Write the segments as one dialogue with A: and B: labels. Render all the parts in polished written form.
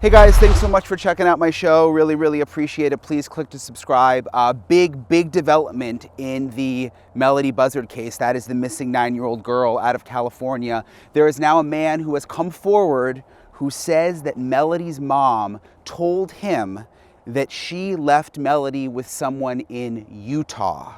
A: Hey guys, thanks so much for checking out my show. Really appreciate it. Please click to subscribe. Big development in the Melodee Buzzard case. That is the missing 9-year-old girl out of California. There is now a man who has come forward who says that Melodee's mom told him that she left Melodee with someone in Utah,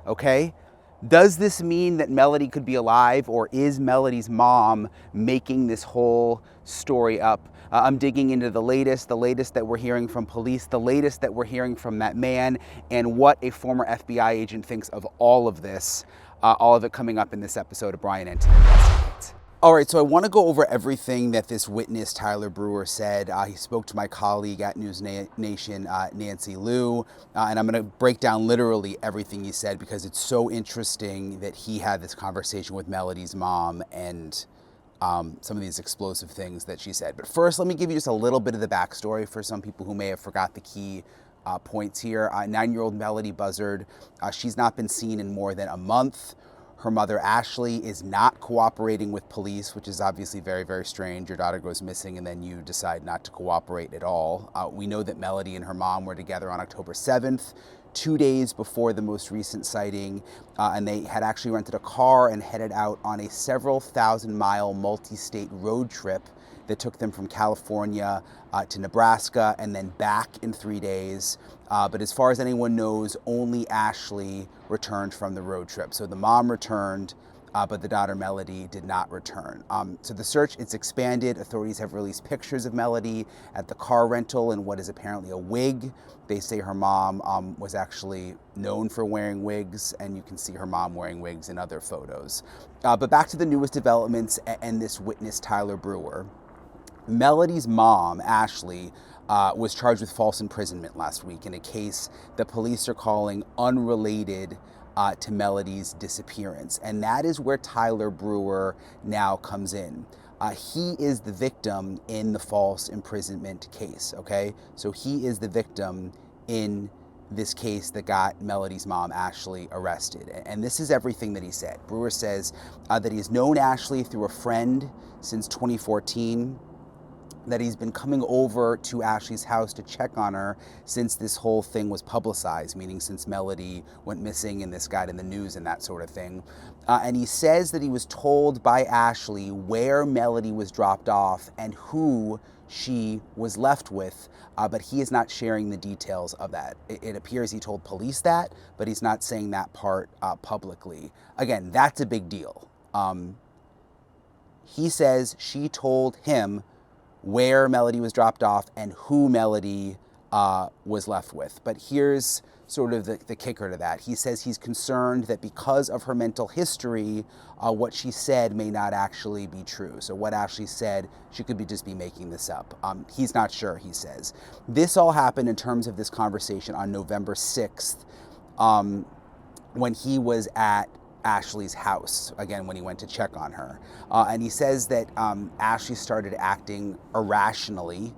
A: okay? Does this mean that Melodee could be alive, or is Melodee's mom making this whole story up? I'm digging into the latest that we're hearing from police, the latest that we're hearing from that man, and what a former FBI agent thinks of all of this. All of it coming up in this episode of Brian Entin Investigates. All right, so I want to go over everything that this witness, Tyler Brewer, said. He spoke to my colleague at News Nation, Nancy Liu, and I'm going to break down literally everything he said because it's so interesting that he had this conversation with Melodee's mom and some of these explosive things that she said. But first, let me give you just a little bit of the backstory for some people who may have forgot the key points here. 9-year-old Melodee Buzzard, she's not been seen in more than a month. Her mother, Ashlee, is not cooperating with police, which is obviously very strange. Your daughter goes missing and then you decide not to cooperate at all. We know that Melodee and her mom were together on October 7th, 2 days before the most recent sighting, and they had actually rented a car and headed out on a several thousand-mile multi-state road trip that took them from California to Nebraska and then back in 3 days. But as far as anyone knows, only Ashlee returned from the road trip. So the mom returned, but the daughter Melodee did not return. So the search, it's expanded. Authorities have released pictures of Melodee at the car rental in what is apparently a wig. They say her mom was actually known for wearing wigs, and you can see her mom wearing wigs in other photos. But back to the newest developments and this witness, Tyler Brewer. Melodee's mom, Ashlee, was charged with false imprisonment last week in a case that police are calling unrelated to Melodee's disappearance. And that is where Tyler Brewer now comes in. He is the victim in the false imprisonment case, okay? So he is the victim in this case that got Melodee's mom, Ashlee, arrested. And this is everything that he said. Brewer says that he's known Ashlee through a friend since 2014, that he's been coming over to Ashlee's house to check on her since this whole thing was publicized, meaning since Melodee went missing and this got in the news and that sort of thing. And he says that he was told by Ashlee where Melodee was dropped off and who she was left with, but he is not sharing the details of that. It appears he told police that, but he's not saying that part publicly. Again, that's a big deal. He says she told him where Melodee was dropped off and who Melodee was left with. But here's sort of the kicker to that. He says he's concerned that because of her mental history, what she said may not actually be true. So what Ashlee said, she could just be making this up. He's not sure, he says. This all happened in terms of this conversation on November 6th, when he was at Ashlee's house, again, when he went to check on her. And he says that Ashlee started acting irrationally,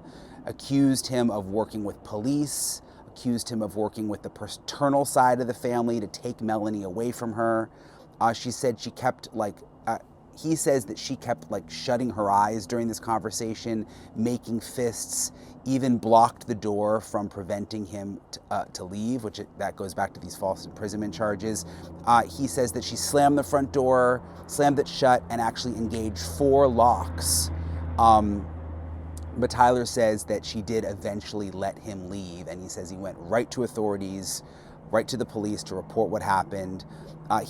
A: accused him of working with police, accused him of working with the paternal side of the family to take Melodee away from her. She said she kept he says that she kept shutting her eyes during this conversation, making fists, even blocked the door from preventing him to leave, that goes back to these false imprisonment charges. He says that she slammed the front door, slammed it shut, and actually engaged 4 locks. But Tyler says that she did eventually let him leave, and he says he went right to authorities, right to the police to report what happened.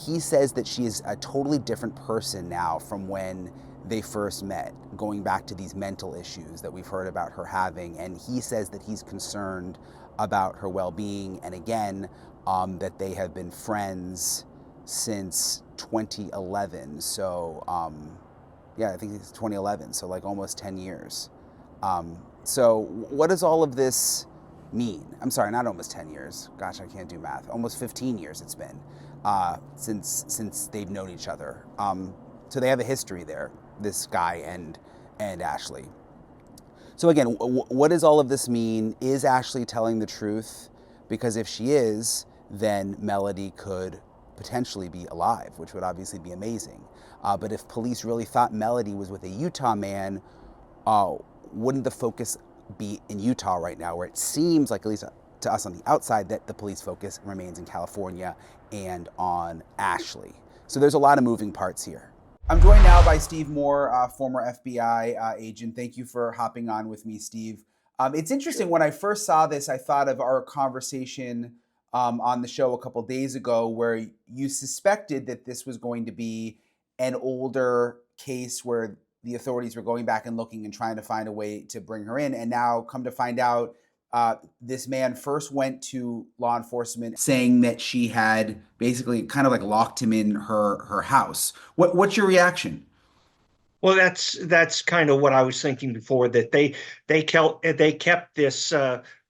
A: He says that she is a totally different person now from when they first met, going back to these mental issues that we've heard about her having. And he says that he's concerned about her well-being, and again, that they have been friends since 2011. So, yeah, I think it's 2011, so almost 10 years. So what does all of this mean? I'm sorry, not almost 10 years. Gosh, I can't do math. Almost 15 years it's been since they've known each other. So they have a history there, this guy and Ashlee. So again, what does all of this mean? Is Ashlee telling the truth? Because if she is, then Melodee could potentially be alive, which would obviously be amazing. But if police really thought Melodee was with a Utah man, wouldn't the focus be in Utah right now, where it seems like, at least to us on the outside, that the police focus remains in California and on Ashlee. So there's a lot of moving parts here. I'm joined now by Steve Moore, former FBI agent. Thank you for hopping on with me, Steve. It's interesting. When I first saw this, I thought of our conversation on the show a couple days ago, where you suspected that this was going to be an older case where the authorities were going back and looking and trying to find a way to bring her in. And now, come to find out, this man first went to law enforcement saying that she had basically kind of like locked him in her house. What's your reaction?
B: Well, that's kind of what I was thinking before, that they kept this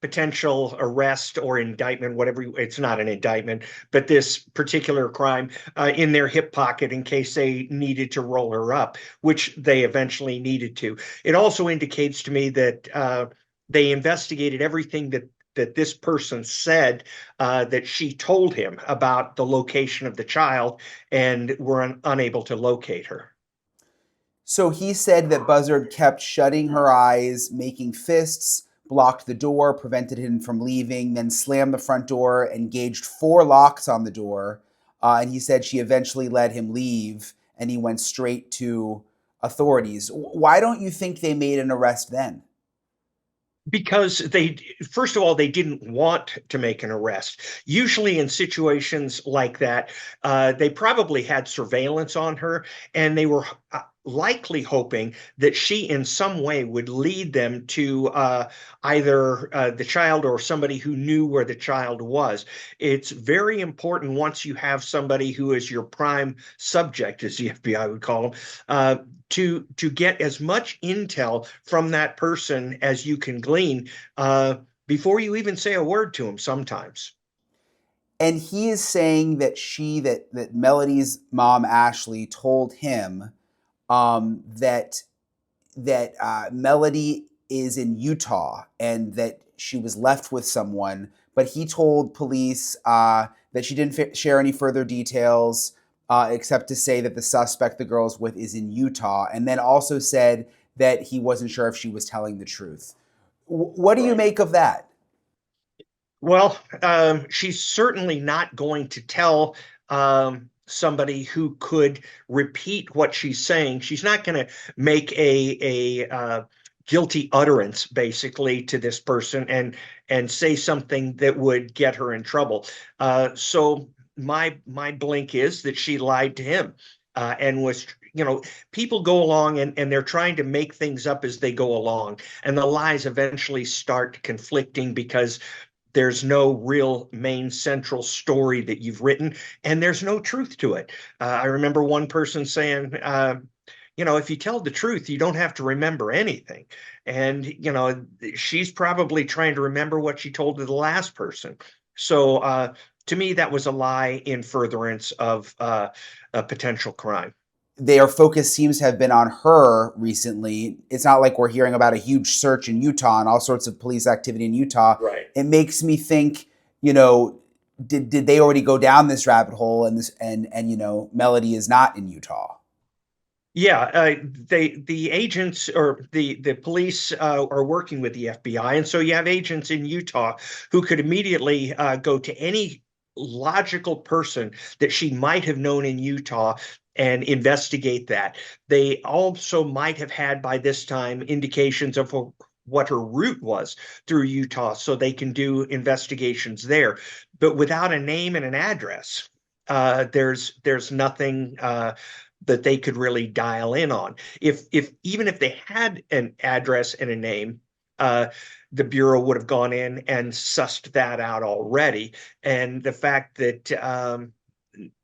B: potential arrest or indictment, whatever. It's not an indictment, but this particular crime in their hip pocket in case they needed to roll her up, which they eventually needed to. It also indicates to me that they investigated everything that this person said that she told him about the location of the child, and were unable to locate her.
A: So he said that Buzzard kept shutting her eyes, making fists, blocked the door, prevented him from leaving, then slammed the front door, engaged 4 locks on the door. And he said she eventually let him leave, and he went straight to authorities. Why don't you think they made an arrest then?
B: Because they, first of all, they didn't want to make an arrest. Usually in situations like that, they probably had surveillance on her, and they were likely hoping that she in some way would lead them to either the child or somebody who knew where the child was. It's very important, once you have somebody who is your prime subject, as the FBI would call them, to get as much intel from that person as you can glean before you even say a word to him sometimes.
A: And he is saying that that Melodee's mom, Ashlee, told him that Melodee is in Utah and that she was left with someone, but he told police that she didn't share any further details except to say that the suspect the girl's with is in Utah, and then also said that he wasn't sure if she was telling the truth. What do you
B: Right.
A: make of that?
B: Well, she's certainly not going to tell somebody who could repeat what she's saying. She's not going to make a guilty utterance, basically, to this person and say something that would get her in trouble. So my blink is that she lied to him, and was. People go along and they're trying to make things up as they go along, and the lies eventually start conflicting because there's no real main central story that you've written, and there's no truth to it. I remember one person saying, if you tell the truth, you don't have to remember anything. And, she's probably trying to remember what she told to the last person. So to me, that was a lie in furtherance of a potential crime.
A: Their focus seems to have been on her recently. It's not like we're hearing about a huge search in Utah and all sorts of police activity in Utah.
B: Right.
A: It makes me think, did they already go down this rabbit hole, and Melodee is not in Utah?
B: Yeah, the agents or the police are working with the FBI, and so you have agents in Utah who could immediately go to any logical person that she might have known in Utah and investigate that. They also might have had by this time indications of what her route was through Utah, so they can do investigations there. But without a name and an address, there's nothing that they could really dial in on. If even if they had an address and a name, the Bureau would have gone in and sussed that out already. And the fact that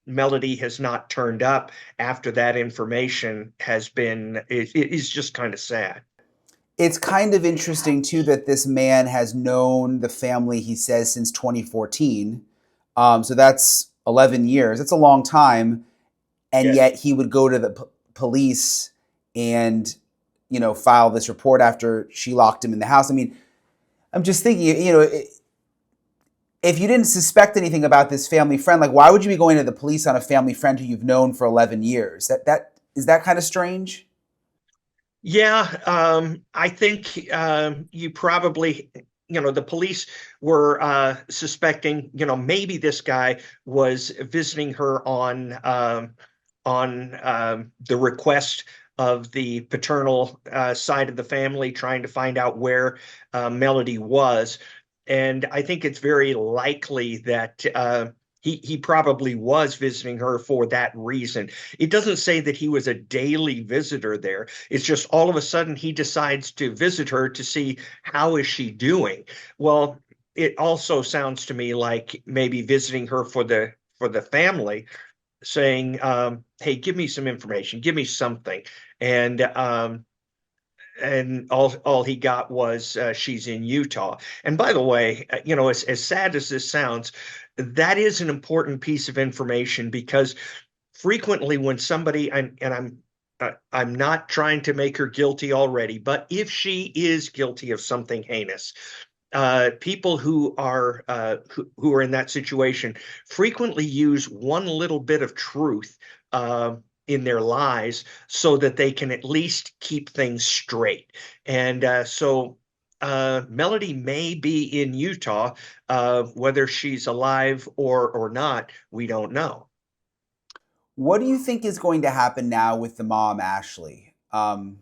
B: Melodee has not turned up after that information is just kind of sad.
A: It's kind of interesting too that this man has known the family, he says, since 2014. So that's 11 years. That's a long time. And
B: Yes.
A: yet he would go to the police and file this report after she locked him in the house. I mean, I'm just thinking, if you didn't suspect anything about this family friend, like, why would you be going to the police on a family friend who you've known for 11 years? That is that kind of strange?
B: Yeah, I think you probably, the police were suspecting, maybe this guy was visiting her on the request of the paternal side of the family, trying to find out where Melodee was. And I think it's very likely that he probably was visiting her for that reason. It doesn't say that he was a daily visitor there. It's just all of a sudden he decides to visit her to see how is she doing. Well, it also sounds to me like maybe visiting her for the family, saying, "Hey, give me some information, give me something," and all he got was she's in Utah. And by the way, as sad as this sounds, that is an important piece of information because frequently when somebody and I'm not trying to make her guilty already, but if she is guilty of something heinous, people who are in that situation frequently use one little bit of truth in their lies so that they can at least keep things straight. And so Melodee may be in Utah, whether she's alive or not, we don't know.
A: What do you think is going to happen now with the mom, Ashlee? Will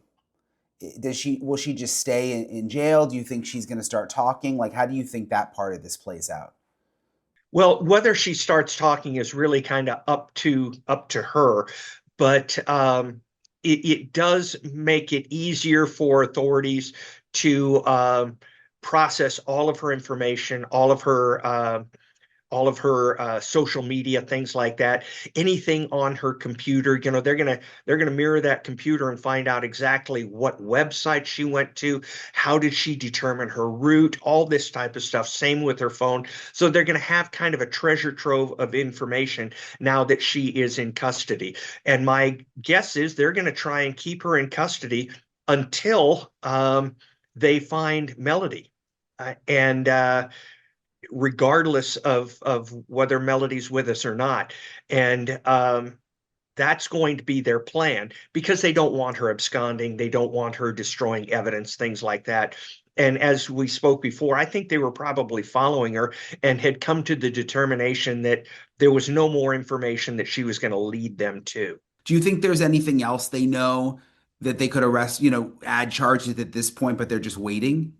A: she just stay in jail? Do you think she's going to start talking? Like, how do you think that part of this plays out?
B: Well, whether she starts talking is really kind of up to her, but it does make it easier for authorities to process all of her information, all of her social media, things like that, anything on her computer. They're gonna mirror that computer and find out exactly what website she went to, how did she determine her route, all this type of stuff. Same with her phone. So they're gonna have kind of a treasure trove of information now that she is in custody. And my guess is they're gonna try and keep her in custody until they find Melodee. And regardless of whether Melodee's with us or not. And that's going to be their plan because they don't want her absconding. They don't want her destroying evidence, things like that. And as we spoke before, I think they were probably following her and had come to the determination that there was no more information that she was going to lead them to.
A: Do you think there's anything else they know that they could arrest, add charges at this point, but they're just waiting?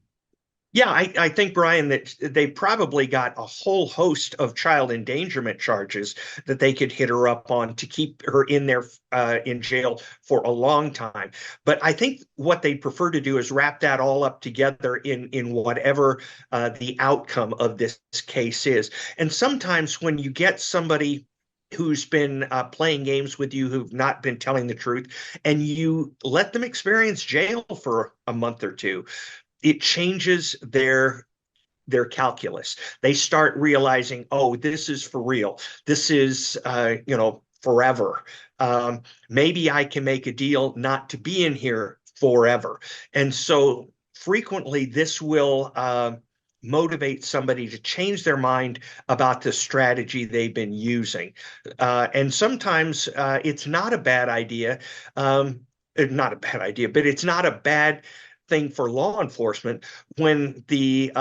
B: Yeah, I think, Brian, that they probably got a whole host of child endangerment charges that they could hit her up on to keep her in there in jail for a long time. But I think what they prefer to do is wrap that all up together in whatever the outcome of this case is. And sometimes when you get somebody who's been playing games with you, who've not been telling the truth, and you let them experience jail for a month or two, it changes their calculus. They start realizing, oh, this is for real. This is forever. Maybe I can make a deal not to be in here forever. And so frequently this will motivate somebody to change their mind about the strategy they've been using. And sometimes it's not a bad idea. Not a bad idea, but it's not a bad thing for law enforcement when the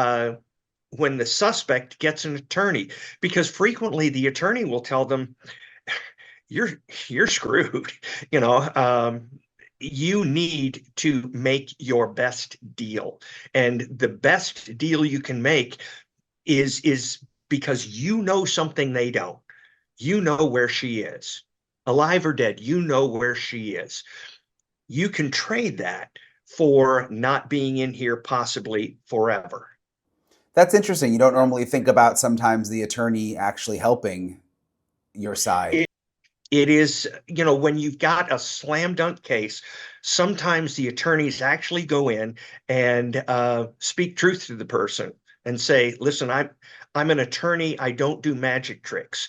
B: suspect gets an attorney, because frequently the attorney will tell them, you're screwed. you know um, you need to make your best deal, and the best deal you can make is because you know something they don't. You know where she is, alive or dead. You know where she is. You can trade that for not being in here possibly forever.
A: That's interesting. You don't normally think about sometimes the attorney actually helping your side.
B: It, it is, when you've got a slam dunk case, sometimes the attorneys actually go in and speak truth to the person and say, listen, I'm an attorney. I don't do magic tricks.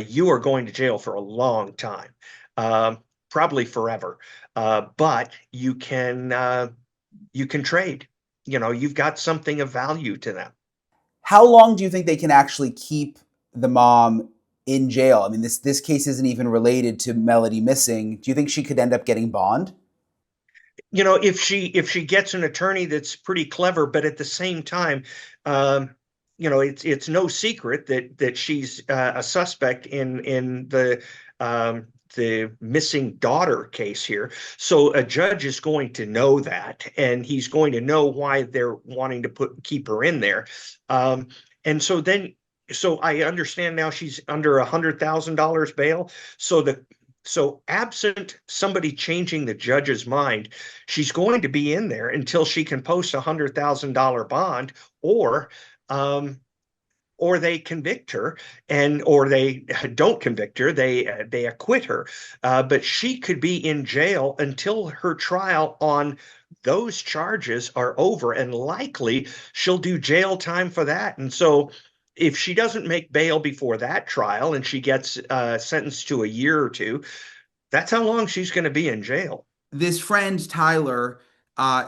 B: You are going to jail for a long time, probably forever. But you can trade. You've got something of value to them.
A: How long do you think they can actually keep the mom in jail? I mean, this case isn't even related to Melodee missing. Do you think she could end up getting bond?
B: if she gets an attorney that's pretty clever, but at the same time, um, it's no secret that she's a suspect in the missing daughter case here. So a judge is going to know that, and he's going to know why they're wanting to keep her in there. And so I understand now she's under $100,000 bail. So absent somebody changing the judge's mind, she's going to be in there until she can post $100,000 bond, or um, or they convict her, or they don't convict her, they acquit her. But she could be in jail until her trial on those charges are over, and likely she'll do jail time for that. And so if she doesn't make bail before that trial and she gets sentenced to a year or two, that's how long she's going to be in jail.
A: This friend Tyler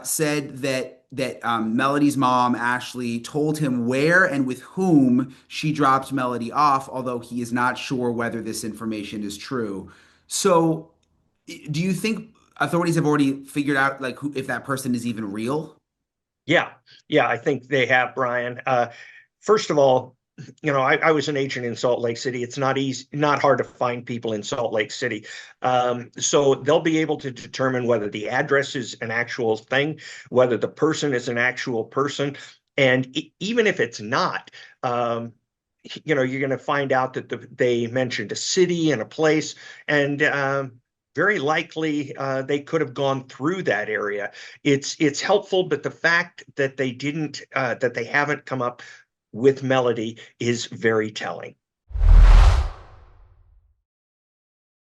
A: said that Melody's mom Ashlee told him where and with whom she dropped Melody off, although he is not sure whether this information is true. So, do you think authorities have already figured out like if that person is even real?
B: Yeah, yeah, I think they have, Brian. First of all, I was an agent in Salt Lake City. It's not easy, not hard to find people in Salt Lake City. So they'll be able to determine whether the address is an actual thing, whether the person is an actual person. And even if it's not, you're going to find out that they mentioned a city and a place, and very likely they could have gone through that area. It's helpful, but the fact that they haven't come up with Melody is very telling.